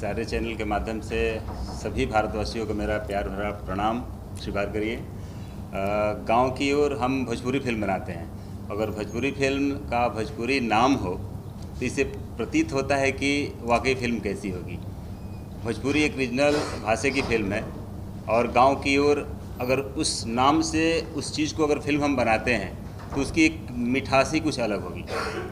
सारे चैनल के माध्यम से सभी भारतवासियों को मेरा प्यार भरा प्रणाम स्वीकार करिए। गांव की ओर हम भोजपुरी फिल्म बनाते हैं। अगर भोजपुरी फिल्म का भोजपुरी नाम हो तो इससे प्रतीत होता है कि वाकई फिल्म कैसी होगी। भोजपुरी एक रीजनल भाषा की फिल्म है और गांव की ओर अगर उस नाम से उस चीज़ को अगर फिल्म हम बनाते हैं तो उसकी एक मिठास ही कुछ अलग होगी।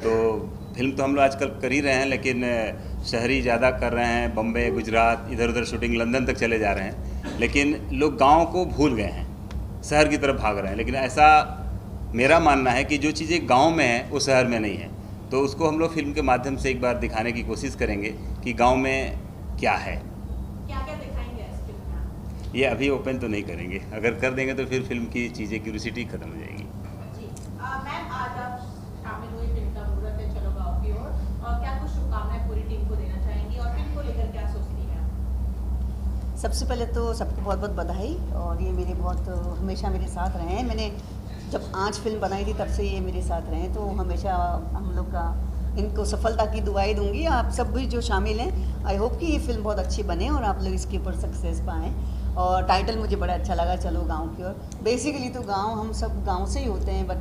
तो फिल्म तो हम लोग आजकल कर ही रहे हैं, लेकिन शहरी ज़्यादा कर रहे हैं, बम्बई, गुजरात, इधर उधर शूटिंग, लंदन तक चले जा रहे हैं, लेकिन लोग गांव को भूल गए हैं, शहर की तरफ भाग रहे हैं। लेकिन ऐसा मेरा मानना है कि जो चीज़ें गांव में है वो शहर में नहीं है। तो उसको हम लोग फिल्म के माध्यम से एक बार दिखाने की कोशिश करेंगे कि गाँव में क्या है। क्या क्या दिखाएंगे इस फिल्म में? ये अभी ओपन तो नहीं करेंगे, अगर कर देंगे तो फिर फिल्म की चीज़ें क्यूरियोसिटी खत्म हो जाएगी। मैम, आज आप शामिल हुई, फिल्म का मुहूर्त है चलो गाँव की ओर, और क्या कुछ शुभकामनाएं पूरी टीम को देना चाहेंगी और फिल्म को लेकर क्या सोचती हैं आप? सबसे पहले तो सबको बहुत बहुत बधाई। और ये मेरे बहुत हमेशा मेरे साथ रहे हैं। मैंने जब आज फिल्म बनाई थी तब से ये मेरे साथ रहे हैं, तो हमेशा हम लोग का इनको सफलता की दुआएं दूंगी। आप सब भी जो शामिल हैं, आई होप कि ये फिल्म बहुत अच्छी बने और आप लोग इसके ऊपर सक्सेस पाएँ। और टाइटल मुझे बड़ा अच्छा लगा, चलो गाँव की ओर। बेसिकली तो गाँव, हम सब गाँव से ही होते हैं, बट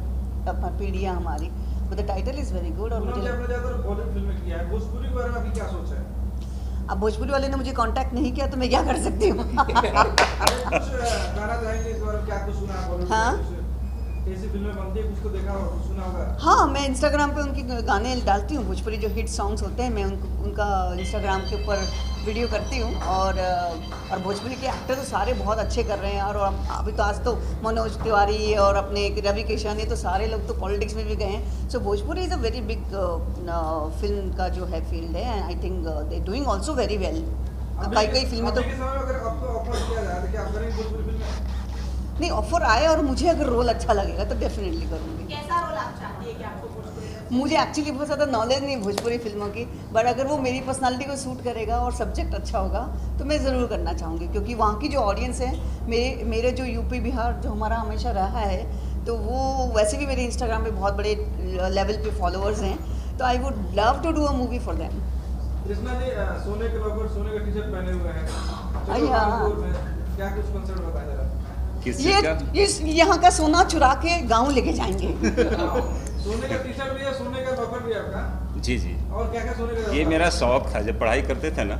पीढ़ियाँ हमारी, but the title is very good. और मुझे बॉलीवुड फिल्म किया है, भोजपुरी के बारे में अभी क्या सोच है? अब भोजपुरी वाले ने मुझे कांटेक्ट नहीं किया तो मैं क्या कर सकती हूँ। कुछ गाना चाहेंगे इस बार, क्या कुछ सुना है बॉलीवुड? हाँ? कैसी फिल्में बनती है, कुछ तो देखा होगा, कुछ सुना होगा? हाँ, मैं इंस्टाग्राम पे उनके गाने डालती हूँ, भोजपुरी जो हिट सॉन्ग्स होते हैं, मैं उनका इंस्टाग्राम के ऊपर वीडियो करती हूँ। और भोजपुरी के एक्टर तो सारे बहुत अच्छे कर रहे हैं। और अभी तो आज तो मनोज तिवारी और अपने रवि किशन, ये तो सारे लोग तो पॉलिटिक्स में भी गए हैं। So Bhojpuri is a very big film का जो है फील्ड है। I think they doing also very well. कई फिल्में तो नहीं, ऑफर आए और मुझे अगर रोल अच्छा लगेगा तो डेफिनेटली करूँगी। कैसा रोल आप चाहती है कि आपको भोजपुरी में? मुझे एक्चुअली बहुत ज़्यादा नॉलेज नहीं भोजपुरी फिल्मों की, बट अगर वो मेरी पर्सनालिटी को सूट करेगा और सब्जेक्ट अच्छा होगा तो मैं ज़रूर करना चाहूँगी। क्योंकि वहाँ की जो ऑडियंस है, मेरे जो यूपी बिहार जो हमारा हमेशा रहा है, तो वो वैसे भी मेरे इंस्टाग्राम पे बहुत बड़े लेवल पे फॉलोअर्स हैं। तो I would love to do a movie for them. Krishna ji सोने के लोग सोने का टी शर्ट पहने हुए हैं, क्या कुछ कंसर्ट बताया जरा? ये यहाँ का सोना चुरा के गाँव लेके जाएंगे। सोने का टी शर्ट भी है, सोने का बफर भी है आपका? जी जी। और क्या क्या सोने का? ये मेरा शौक था, जब पढ़ाई करते थे ना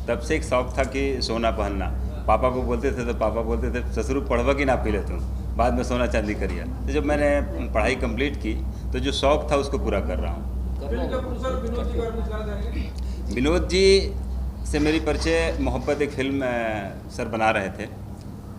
तब से एक शौक था कि सोना पहनना। पापा को बोलते थे तो पापा बोलते थे ससुर पढ़वा कि ना पी ले तुम, बाद में सोना चांदी करिए। तो जब मैंने पढ़ाई कंप्लीट की तो जो शौक था उसको पूरा कर रहा हूँ। विनोद जी से मेरी परिचय मोहब्बत एक फिल्म सर बना रहे थे,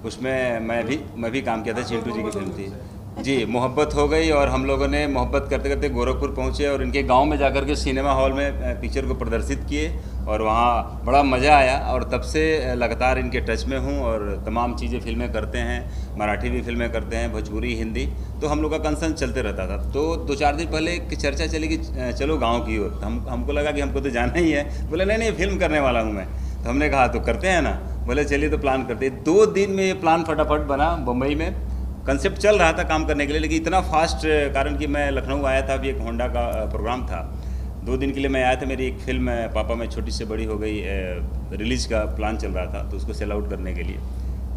उसमें मैं भी काम किया था। चिंटू जी की फिल्म थी जी, मोहब्बत हो गई। और हम लोगों ने मोहब्बत करते करते गोरखपुर पहुँचे और इनके गांव में जाकर के सिनेमा हॉल में पिक्चर को प्रदर्शित किए और वहाँ बड़ा मज़ा आया। और तब से लगातार इनके टच में हूँ और तमाम चीज़ें फिल्में करते हैं, मराठी भी फिल्में करते हैं, भोजपुरी, हिंदी, तो हम लोग का कंसर्न चलते रहता था। तो 2-4 दिन पहले एक चर्चा चली कि चलो गाँव की ओर। तो हमको लगा कि हमको तो जाना ही है। बोले नहीं फिल्म करने वाला हूँ मैं। तो हमने कहा तो करते हैं ना। बोले चलिए तो प्लान करते हैं। 2 दिन में ये प्लान फटाफट बना। बम्बई में कंसेप्ट चल रहा था काम करने के लिए, लेकिन इतना फास्ट, कारण कि मैं लखनऊ आया था, अभी एक होंडा का प्रोग्राम था, 2 दिन के लिए मैं आया था। मेरी एक फिल्म पापा में छोटी से बड़ी हो गई रिलीज का प्लान चल रहा था, तो उसको सेल आउट करने के लिए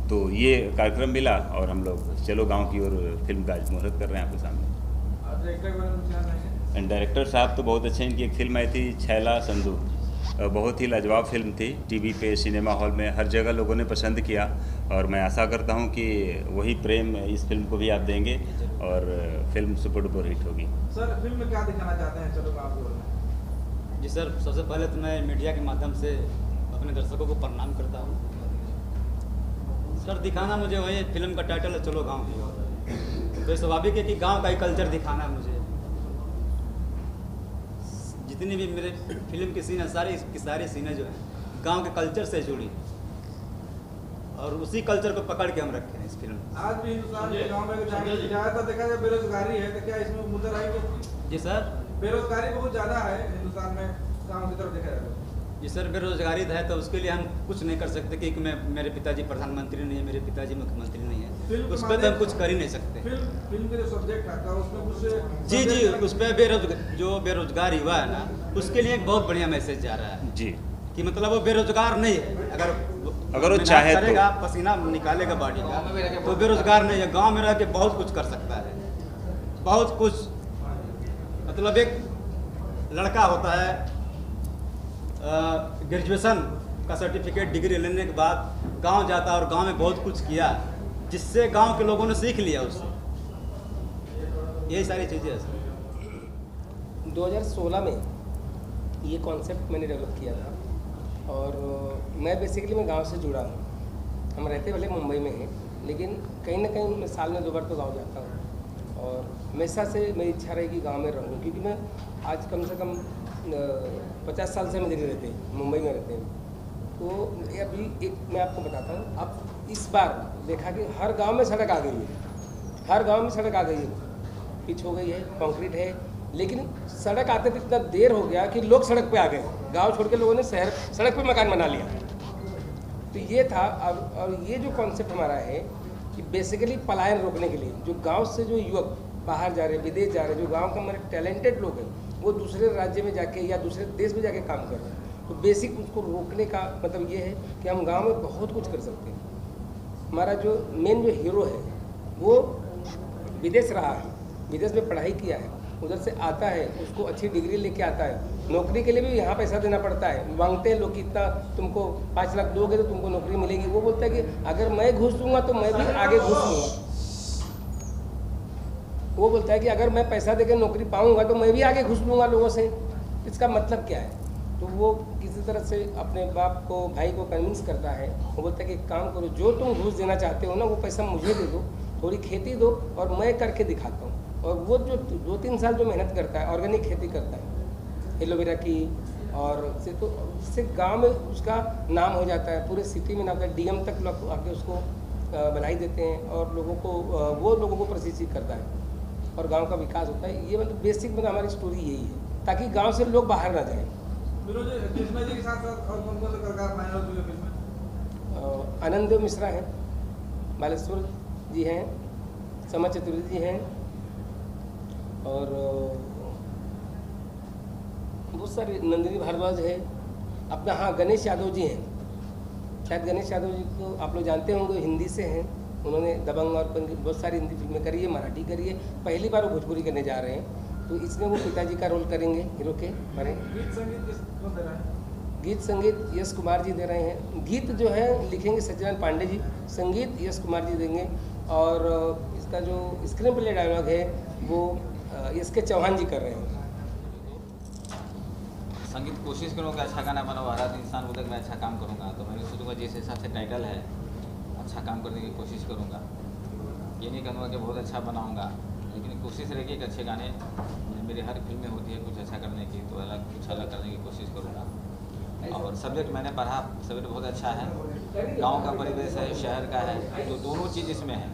तो ये कार्यक्रम मिला और हम लोग चलो गाँव की ओर फिल्म का मुहूर्त कर रहे हैं आपके सामने। डायरेक्टर साहब तो बहुत अच्छे हैं। इनकी एक फिल्म आई थी छैला संधू, बहुत ही लाजवाब फिल्म थी। टीवी पे, सिनेमा हॉल में, हर जगह लोगों ने पसंद किया और मैं आशा करता हूं कि वही प्रेम इस फिल्म को भी आप देंगे और फिल्म सुपर डुपर हिट होगी। सर फिल्म में क्या दिखाना चाहते हैं चलो गाँव की ओर? जी सर, सबसे पहले तो मैं मीडिया के माध्यम से अपने दर्शकों को प्रणाम करता हूँ। सर दिखाना मुझे वही फिल्म का टाइटल है चलो गाँव की ओर। तो स्वाभाविक है कि गाँव का ही कल्चर दिखाना मुझे। जितनी भी मेरे फिल्म की सीन है, सारी सीनें जो है गांव के कल्चर से जुड़ी और उसी कल्चर को पकड़ के हम रखे हैं इस फिल्म में। आज भी हिंदुस्तान के गांव में ज़्यादातर देखा जाए बेरोजगारी है, तो क्या इसमें मुद्दा रहेगी? जी सर, बेरोजगारी बहुत ज़्यादा है हिंदुस्तान में, गाँव की तरफ देखा जाए तो। जी सर, बेरोजगारी है तो उसके लिए हम कुछ नहीं कर सकते कि मेरे पिताजी प्रधानमंत्री नहीं है, मेरे पिताजी मुख्यमंत्री नहीं है, उस पर तो हम कुछ कर ही नहीं सकते। फिल्म के जो सब्जेक्ट आता है उसमें कुछ जी जी, उस पर जो बेरोजगार युवा है ना, उसके लिए एक बहुत बढ़िया मैसेज जा रहा है जी। कि मतलब वो बेरोजगार नहीं है। अगर वो मेहनत चाहे करेगा, पसीना निकालेगा बॉडी का, तो बेरोजगार नहीं है। गांव में रह के बहुत कुछ कर सकता है, बहुत कुछ। मतलब एक लड़का होता है, ग्रेजुएशन का सर्टिफिकेट, डिग्री लेने के बाद गांव जाता है और गांव में बहुत कुछ किया, जिससे गांव के लोगों ने सीख लिया उससे। यही सारी चीज़ें हैं सर। 2016 में ये कॉन्सेप्ट मैंने डेवलप किया था, और मैं बेसिकली मैं गांव से जुड़ा हूँ। हम रहते भले मुंबई में हैं, लेकिन कहीं ना कहीं मैं साल में 2 बार तो गांव जाता हूँ, और हमेशा से मेरी इच्छा रही कि गांव में रहूँ, क्योंकि मैं आज कम से कम 50 साल से हम दिल्ली रहते हैं, मुंबई में रहते हैं। तो अभी एक मैं आपको बताता हूँ, अब इस बार देखा कि हर गांव में सड़क आ गई है, हर गांव में सड़क आ गई है, पिच हो गई है, कंक्रीट है, लेकिन सड़क आते तो इतना देर हो गया कि लोग सड़क पे आ गए। गांव छोड़ के लोगों ने शहर सड़क पे मकान बना लिया। तो ये था। अब और ये जो कॉन्सेप्ट हमारा है कि बेसिकली पलायन रोकने के लिए, जो गांव से जो युवक बाहर जा रहे हैं, विदेश जा रहे हैं, जो गांव के हमारे टैलेंटेड लोग हैं, वो दूसरे राज्य में जाके या दूसरे देश में जाके काम कर रहे हैं। तो बेसिक उसको रोकने का मतलब ये है कि हम गांव में बहुत कुछ कर सकते हैं। हमारा जो मेन जो हीरो है वो विदेश रहा है, विदेश में पढ़ाई किया है, उधर से आता है, उसको अच्छी डिग्री लेके आता है। नौकरी के लिए भी यहाँ पैसा देना पड़ता है, मांगते हैं लोग कि इतना तुमको 5 लाख दोगे तो तुमको नौकरी मिलेगी। वो बोलता है कि अगर मैं घूस दूंगा तो मैं भी आगे घूस लूँगा। वो बोलता है कि अगर मैं पैसा देकर नौकरी पाऊंगा तो मैं भी आगे घुस लूँगा लोगों से। इसका मतलब क्या है? तो वो किसी तरह से अपने बाप को, भाई को कन्विंस करता है। वो बोलता है कि एक काम करो, जो तुम घूस देना चाहते हो ना वो पैसा मुझे दे दो, थोड़ी खेती दो और मैं करके दिखाता हूँ। और वो जो 2-3 साल जो मेहनत करता है, ऑर्गेनिक खेती करता है एलोवेरा की, और तो उससे गांव में उसका नाम हो जाता है, पूरे सिटी में नाम होता है। डीएम तक लोग आके उसको बधाई देते हैं और लोगों को वो लोगों को प्रशिक्षित करता है और गांव का विकास होता है। ये मतलब बेसिक मतलब हमारी स्टोरी यही है, ताकि गांव से लोग बाहर ना जाएं। कृष्णा जी के साथ और कौन-कौन से कलाकार फाइनल हुए फिल्म में? आनंद मिश्रा हैं, बालेश्वर जी हैं, समा चतुर्वेदी जी हैं, और बहुत सारे, नंदिनी भारद्वाज है अपना, हाँ गणेश यादव जी हैं। शायद गणेश यादव जी को आप लोग जानते होंगे, हिंदी से हैं। उन्होंने दबंग और बहुत सारी हिंदी फिल्में करी है, मराठी करी है। पहली बार वो भोजपुरी करने जा रहे हैं, तो इसमें वो पिताजी का रोल करेंगे हीरो के हमारे। गीत संगीत कौन दे रहा है? गीत संगीत यश कुमार जी दे रहे हैं। गीत जो है लिखेंगे सत्यनारायण पांडे जी, संगीत यश कुमार जी देंगे, और इसका जो स्क्रीन प्ले डायलॉग है वो इसके चौहान जी कर रहे हैं। संगीत कोशिश करूँगा अच्छा गाना बनाओ, हर आदमी इंसान बोलता है मैं अच्छा काम करूँगा, तो मैंने सोचूंगा जिस हिसाब से टाइटल है अच्छा काम करने की कोशिश करूँगा। ये नहीं कहूँगा कि बहुत अच्छा बनाऊँगा, लेकिन कोशिश रहेगी कि अच्छे गाने, मेरी हर फिल्म में होती है कुछ अच्छा करने की, तो कुछ अलग करने की कोशिश करूँगा। और सब्जेक्ट मैंने पढ़ा, सब्जेक्ट बहुत अच्छा है, गांव का परिवेश है, शहर का है, तो दोनों चीज़ इसमें है।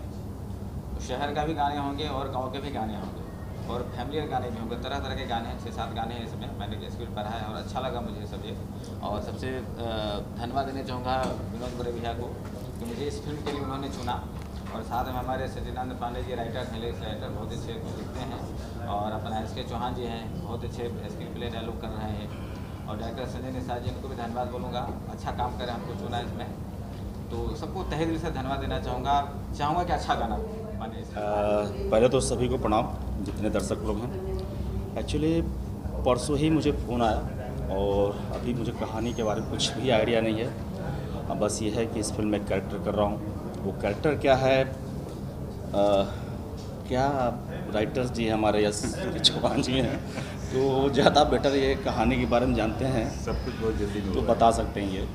शहर का भी गाने होंगे और गांव के भी गाने होंगे, और फैमिली गाने भी होंगे, तरह तरह के गाने हैं, 6-7 गाने हैं इसमें। मैंने स्क्रिप्ट पढ़ा है और अच्छा लगा मुझे सब्जेक्ट। और सबसे धन्यवाद देना चाहूँगा विनोद गोरे भैया को कि मुझे इस फिल्म के लिए उन्होंने चुना, और साथ में हमारे सत्यनारायण पांडे जी राइटर हैं, राइटर बहुत अच्छे लिखते हैं, और अपना एस.के. चौहान जी हैं, बहुत अच्छे स्क्रीन प्ले डायलॉग कर रहे हैं, और डायरेक्टर संजय निसार जी, उनको भी धन्यवाद बोलूँगा, अच्छा काम करें, हमको चुना इसमें। तो सबको तहे दिल से धन्यवाद देना चाहूँगा कि अच्छा गाना बने। पहले तो सभी को प्रणाम, जितने दर्शक लोग हैं। एक्चुअली परसों ही मुझे फ़ोन आया, और अभी मुझे कहानी के बारे में कुछ भी आइडिया नहीं है। बस ये है कि इस फिल्म में कैरेक्टर कर रहा हूँ। वो कैरेक्टर क्या है, क्या राइटर जी हमारे यश चौहान जी हैं, तो ज़्यादा बेटर ये कहानी के बारे में जानते हैं, सब कुछ बहुत जल्दी तो बता सकते हैं। ये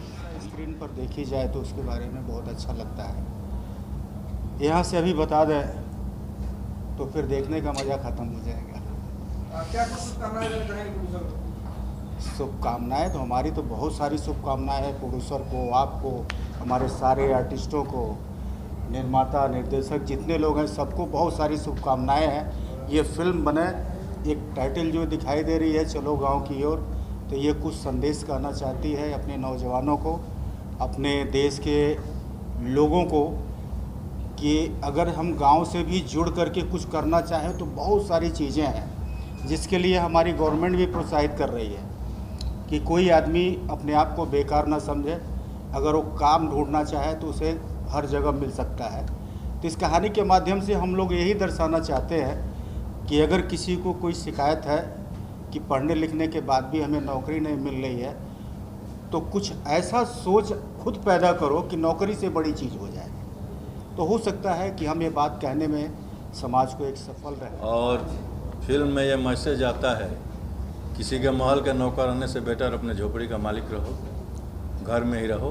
स्क्रीन पर देखी जाए तो उसके बारे में बहुत अच्छा लगता है। यहाँ से अभी बता दें तो फिर देखने का मज़ा ख़त्म हो जाएगा। क्या कुछ शुभकामनाएं देना चाहेंगे प्रोड्यूसर को? शुभकामनाएँ तो हमारी तो बहुत सारी शुभकामनाएं हैं प्रोड्यूसर को, आपको, हमारे सारे आर्टिस्टों को, निर्माता, निर्देशक जितने लोग हैं सबको बहुत सारी शुभकामनाएं हैं। ये फिल्म बने, एक टाइटल जो दिखाई दे रही है चलो गांव की ओर, तो ये कुछ संदेश कहना चाहती है अपने नौजवानों को, अपने देश के लोगों को, कि अगर हम गांव से भी जुड़ करके कुछ करना चाहें तो बहुत सारी चीज़ें हैं जिसके लिए हमारी गवर्नमेंट भी प्रोत्साहित कर रही है, कि कोई आदमी अपने आप को बेकार ना समझे। अगर वो काम ढूंढना चाहे तो उसे हर जगह मिल सकता है। तो इस कहानी के माध्यम से हम लोग यही दर्शाना चाहते हैं कि अगर किसी को कोई शिकायत है कि पढ़ने लिखने के बाद भी हमें नौकरी नहीं मिल रही है, तो कुछ ऐसा सोच खुद पैदा करो कि नौकरी से बड़ी चीज़ हो जाए। तो हो सकता है कि हम ये बात कहने में समाज को एक सफल रहे। और फिल्म में ये मैसेज आता है, किसी के महल के नौकर रहने से बेटर अपने झोपड़ी का मालिक रहो, घर में ही रहो,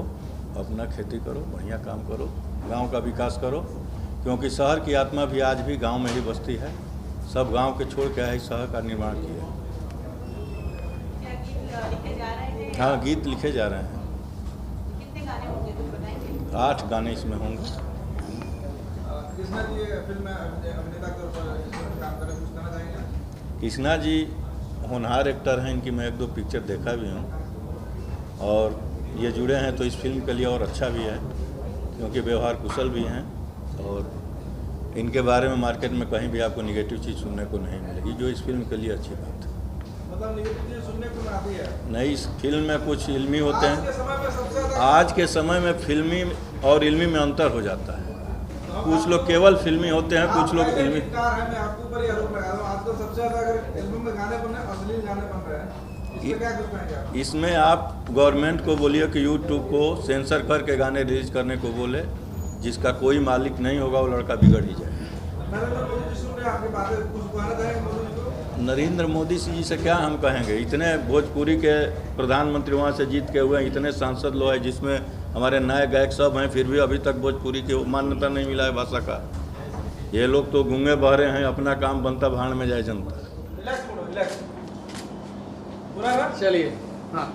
अपना खेती करो, बढ़िया काम करो, गांव का विकास करो, क्योंकि शहर की आत्मा भी आज भी गांव में ही बसती है। सब गांव के छोड़ के आए शहर का निर्माण किया। हाँ, गीत लिखे जा रहे हैं। कितने गाने होंगे कुछ बताएंगे? 8 गाने इसमें होंगे। कृष्णा जी फिल्म में अभिनेता के ऊपर काम कर रहे हैं, कुछ कहना चाहेंगे? कृष्णा जी होनहार एक्टर हैं, इनकी मैं 1-2 पिक्चर देखा भी हूँ और ये जुड़े हैं तो इस फिल्म के लिए और अच्छा भी है, क्योंकि व्यवहार कुशल भी हैं और इनके बारे में मार्केट में कहीं भी आपको निगेटिव चीज़ सुनने को नहीं मिलेगी, जो इस फिल्म के लिए अच्छी बात है। मतलब निगेटिव चीज़ सुनने को आती है नहीं, इस फिल्म में कुछ इल्मी होते हैं। सबसे आज के समय में फिल्मी और इल्मी में अंतर हो जाता है। कुछ लोग केवल फिल्मी होते हैं, कुछ लोग इल्मी। मैं आपके ऊपर ही आरोप लगा रहा हूं, आजकल सबसे ज़्यादा अगर एल्बम में गाने बन रहे हैं, अश्लील गाने बन रहे हैं, इसमें क्या कुछ कहेंगे आप? इसमें आप गवर्नमेंट को बोलिए कि यूट्यूब को सेंसर करके गाने रिलीज करने को बोले, जिसका कोई मालिक नहीं होगा वो लड़का बिगड़ ही जाए। नरेंद्र मोदी जी सुन रहे हैं आपकी बातें, कुछ कहना चाहेंगे मोदी जी को? नरेंद्र मोदी जी से क्या हम कहेंगे, इतने भोजपुरी के प्रधानमंत्री वहाँ से जीत के हुए हैं, इतने सांसद लोग हैं जिसमें हमारे नए गायक सब हैं, फिर भी अभी तक भोजपुरी की मान्यता नहीं मिला है भाषा का। ये लोग तो गूंगे बहरे हैं, अपना काम बनता भाड़ में जाए जनता। चलिए। हाँ,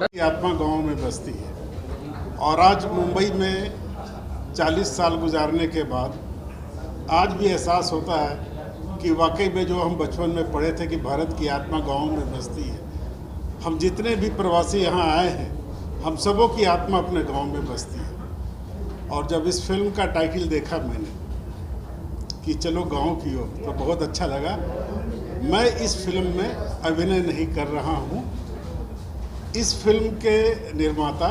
की आत्मा गांव में बसती है और आज मुंबई में 40 साल गुजारने के बाद आज भी एहसास होता है कि वाकई में जो हम बचपन में पढ़े थे कि भारत की आत्मा गांव में बसती है। हम जितने भी प्रवासी यहाँ आए हैं, हम सबों की आत्मा अपने गांव में बसती है। और जब इस फिल्म का टाइटल देखा मैंने कि चलो गांव की ओर, तो बहुत अच्छा लगा। मैं इस फिल्म में अभिनय नहीं कर रहा हूँ। इस फिल्म के निर्माता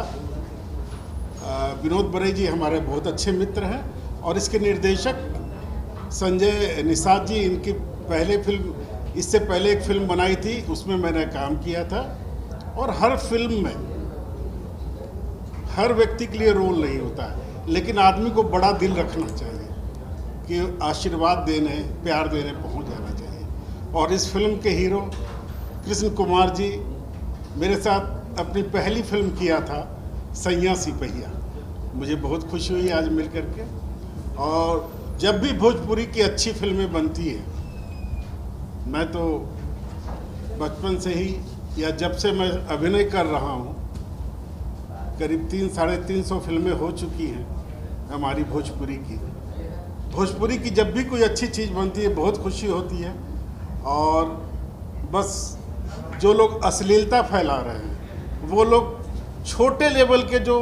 विनोद बरई जी हमारे बहुत अच्छे मित्र हैं और इसके निर्देशक संजय निषाद जी, इनकी पहले फिल्म, इससे पहले एक फिल्म बनाई थी, उसमें मैंने काम किया था। और हर फिल्म में हर व्यक्ति के लिए रोल नहीं होता है, लेकिन आदमी को बड़ा दिल रखना चाहिए कि आशीर्वाद देने, प्यार देने पहुंच जाना चाहिए। और इस फिल्म के हीरो कृष्ण कुमार जी मेरे साथ अपनी पहली फिल्म किया था सैया सिपहिया। मुझे बहुत खुशी हुई आज मिल करके। और जब भी भोजपुरी की अच्छी फिल्में बनती हैं, मैं तो बचपन से ही या जब से मैं अभिनय कर रहा हूँ, करीब 300-350 फिल्में हो चुकी हैं हमारी भोजपुरी की। भोजपुरी की जब भी कोई अच्छी चीज़ बनती है बहुत खुशी होती है। और बस जो लोग अश्लीलता फैला रहे हैं, वो लोग छोटे लेवल के जो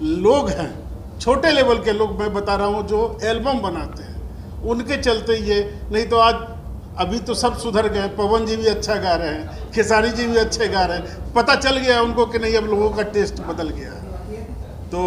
लोग हैं, छोटे लेवल के लोग मैं बता रहा हूँ, जो एल्बम बनाते हैं, उनके चलते ये, नहीं तो आज अभी तो सब सुधर गए। पवन जी भी अच्छा गा रहे हैं, खेसारी जी भी अच्छे गा रहे हैं, पता चल गया उनको कि नहीं अब लोगों का टेस्ट बदल गया है। तो